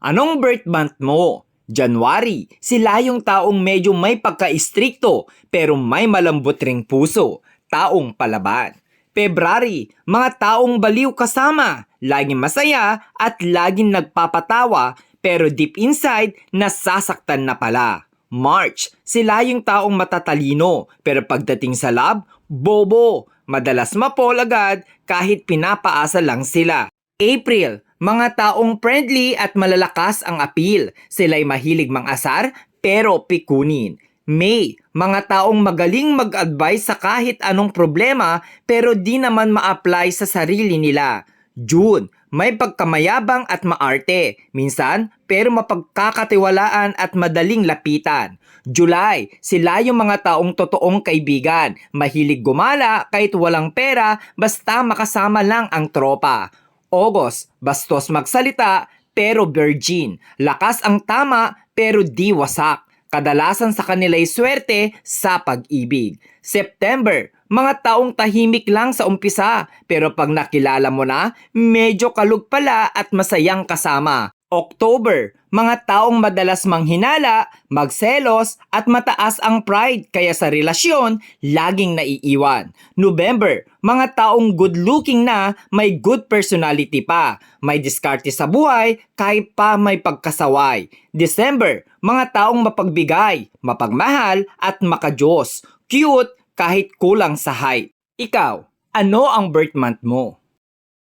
Anong birth month mo? January, sila yung taong medyo may pagka-istrikto pero may malambot ring puso, taong palaban. February, mga taong baliw kasama, laging masaya at laging nagpapatawa pero deep inside nasasaktan na pala. March, sila yung taong matatalino pero pagdating sa love, bobo. Madalas mapol agad kahit pinapaasa lang sila. April, mga taong friendly at malalakas ang appeal. Sila'y mahilig mang-asar pero pikunin. May, mga taong magaling mag-advise sa kahit anong problema pero di naman ma-apply sa sarili nila. June, may pagkamayabang at maarte. Minsan, pero mapagkakatiwalaan at madaling lapitan. July, sila yung mga taong totoong kaibigan. Mahilig gumala kahit walang pera basta makasama lang ang tropa. August, bastos magsalita pero virgin. Lakas ang tama pero di wasak. Kadalasan sa kanila'y swerte sa pag-ibig. September, mga taong tahimik lang sa umpisa pero pag nakilala mo na, medyo kalug pala at masayang kasama. October, mga taong madalas manghinala, magselos at mataas ang pride kaya sa relasyon laging naiiwan. November, mga taong good looking na may good personality pa. May diskarte sa buhay kahit pa may pagkasaway. December, mga taong mapagbigay, mapagmahal at makajos. Cute kahit kulang sa height. Ikaw, ano ang birth month mo?